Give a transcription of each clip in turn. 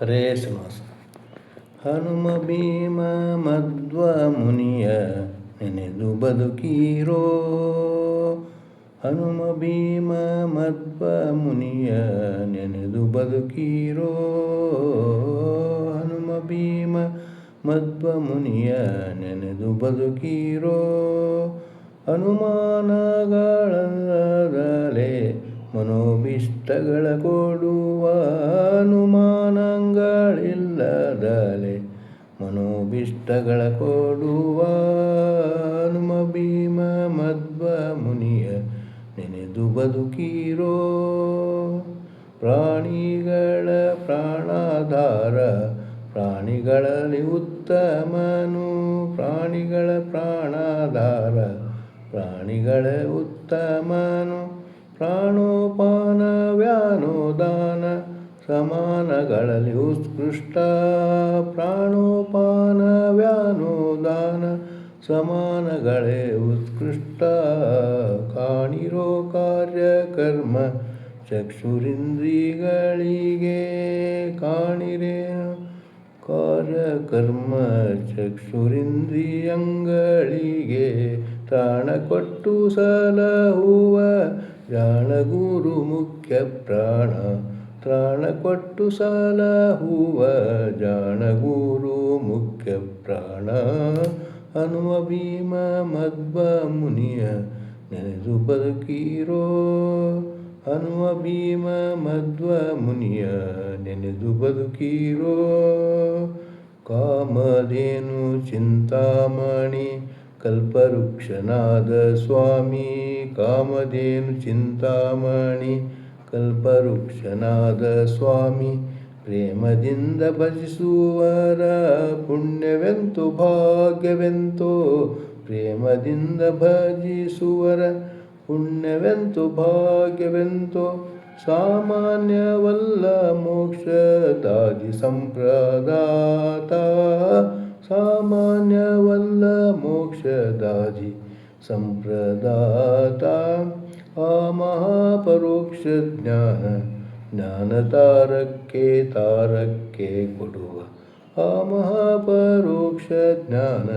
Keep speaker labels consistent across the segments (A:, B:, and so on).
A: ಹರೇ ಶ್ರೀನಿವಾಸ. ಹನುಮ ಭೀಮ ಮಧ್ವ ಮುನಿಯ ನೆನೆದು ಬದುಕಿರೋ. ಹನುಮ ಭೀಮ ಮಧ್ವ ಮುನಿಯ ನೆನೆದು ಬದುಕಿರೋ. ಹನುಮ ಭೀಮ ಮಧ್ವ ಮುನಿಯ ನೆನೆದು ಬದುಕಿರೋ. ಅನುಮಾನಗಳಲ್ಲದೆ ಮನೋಭಿಷ್ಟಗಳ ಕೊಡುವ. ಅನುಮಾನಗಳಿಲ್ಲದಲೆ ಮನೋಭಿಷ್ಟಗಳ ಕೊಡುವ. ಹನುಮ ಭೀಮ ಮಧ್ವ ಮುನಿಯ ನೆನೆದು ಬದುಕಿರೋ. ಪ್ರಾಣಿಗಳ ಪ್ರಾಣಾಧಾರ ಪ್ರಾಣಿಗಳಲ್ಲಿ ಉತ್ತಮನು. ಪ್ರಾಣಿಗಳ ಪ್ರಾಣಾಧಾರ ಪ್ರಾಣಿಗಳ ಉತ್ತಮನು. ಪ್ರಾಣೋಪಾನ ವ್ಯಾನೋದಾನ ಸಮಾನಗಳಲ್ಲಿ ಉತ್ಕೃಷ್ಟ. ಪ್ರಾಣೋಪಾನ ವ್ಯಾನೋದಾನ ಸಮಾನಗಳೇ ಉತ್ಕೃಷ್ಟ. ಕಾಣಿರೋ ಕಾರ್ಯಕರ್ಮ ಚಕ್ಷುರಿಂದ್ರಿಗಳಿಗೆ. ಕಾಣಿರೆ ಕಾರ್ಯಕರ್ಮ ಚಕ್ಷುರಿಂದ್ರಿಯಂಗಳಿಗೆ. ತ್ರಾಣ ಕೊಟ್ಟು ಸಲಹುವ ಜಾಣಗುರು ಮುಖ್ಯ ಪ್ರಾಣ. ತ್ರಾಣ ಕೊಟ್ಟು ಸಲಹುವ ಜಾಣಗುರು ಮುಖ್ಯ ಪ್ರಾಣ. ಹನುಮ ಭೀಮ ಮಧ್ವ ಮುನಿಯ ನೆನೆದು ಬದುಕಿರೋ. ಹನುಮ ಭೀಮ ಮಧ್ವ ಮುನಿಯ ನೆನೆದು ಬದುಕಿರೋ. ಕಾಮಧೇನು ಚಿಂತಾಮಣಿ ಕಲ್ಪವೃಕ್ಷನಾದ ಸ್ವಾಮಿ. ಕಾಮಧೇನು ಚಿಂತಾಮಣಿ ಕಲ್ಪವೃಕ್ಷನಾದ ಸ್ವಾಮಿ. ಪ್ರೇಮದಿಂದ ಭಜಿಸುವರ ಪುಣ್ಯವೆಂತೋ ಭಾಗ್ಯವೆಂತೋ. ಪ್ರೇಮದಿಂದ ಭಜಿಸುವರ ಪುಣ್ಯವೆಂತೋ ಭಾಗ್ಯವೆಂತೋ. ಸಾಮಾನ್ಯವಲ್ಲ ಮೋಕ್ಷದಾದಿ ಸಂಪ್ರದಾತ. ಸಾಮಾನ್ಯವಲ್ಲ ಮೋಕ್ಷದಾದಿ ಸಂಪ್ರದಾತ. ಆ ಮಹಾಪರೋಕ್ಷ ಜ್ಞಾನ ಜ್ಞಾನ ತಾರಕ್ಕೆ ತಾರಕ್ಕೆ ಕೊಡುವ. ಆ ಮಹಾಪರೋಕ್ಷ ಜ್ಞಾನ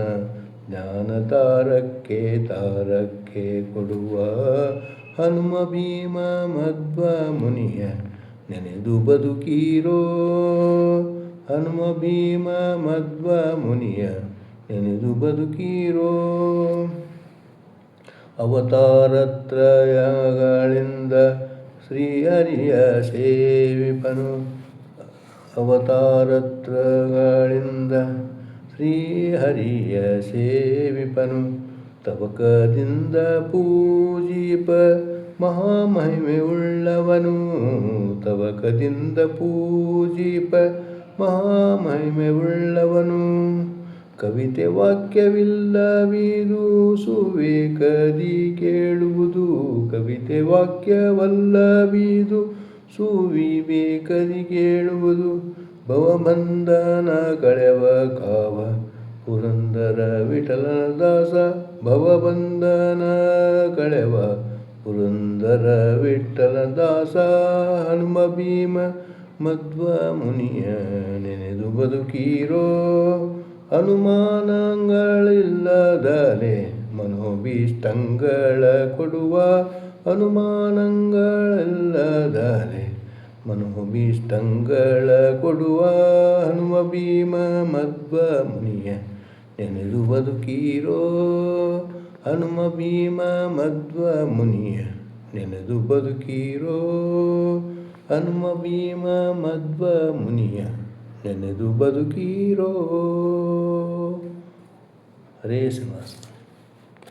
A: ಜ್ಞಾನ ತಾರಕ್ಕೆ ತಾರಕ್ಕೆ ಕೊಡುವ. ಹನುಮ ಭೀಮ ಮಧ್ವ ಮುನಿಯ ನೆನೆದು ಬದುಕಿರೋ. ಹನುಮ ಭೀಮ ಮಧ್ವ ಮುನಿಯ ನೆನೆದು ಬದುಕಿರೋ. ಅವತಾರತ್ರಯಗಳಿಂದ ಶ್ರೀಹರಿಯ ಸೇವಿಪನು. ಅವತಾರತ್ರಯಗಳಿಂದ ಶ್ರೀಹರಿಯ ಸೇವಿಪನು. ತವಕದಿಂದ ಪೂಜಿಪ ಮಹಾಮಹಿಮೆ ಉಳ್ಳವನು. ತವಕದಿಂದ ಪೂಜಿಪ ಮಹಾಮಹಿಮೆ ಉಳ್ಳವನು. ಕವಿತೆ ವಾಕ್ಯವಿಲ್ಲವಿದು ಸುವೇಕದಿ ಕೇಳುವುದು. ಕವಿತೆ ವಾಕ್ಯವಲ್ಲವಿದು ಸುವಿವೇಕದಿ ಕೇಳುವುದು. ಭವಬಂಧನ ಕಳೆವ ಕಾವ ಪುರಂದರ ವಿಠಲನ ದಾಸ. ಭವಬಂಧನ ಕಳೆವ ಪುರಂದರ ವಿಠಲ ದಾಸ. ಹನುಮ ಭೀಮ ಮಧ್ವ ಮುನಿಯ ನೆನೆದು ಬದುಕಿರೋ. ಅನುಮಾನಗಳಿಲ್ಲದಲೆ ಮನೋಭೀಷ್ಟಗಳ ಕೊಡುವ. ಅನುಮಾನಗಳಿಲ್ಲದಲೆ ಮನೋಭೀಷ್ಟಗಳ ಕೊಡುವ. ಹನುಮ ಭೀಮ ಮಧ್ವ ಮುನಿಯ ನೆನೆದು ಬದುಕಿರೋ. ಹನುಮ ಭೀಮ ಮಧ್ವ ಮುನಿಯ ನೆನೆದು ಬದುಕಿರೋ. ಹನುಮ ಭೀಮ ಮಧ್ವ ಮುನಿಯ ನೆನೆದು ಬದುಕಿರೋ. ಹರೇ ಶ್ರೀನಿವಾಸ.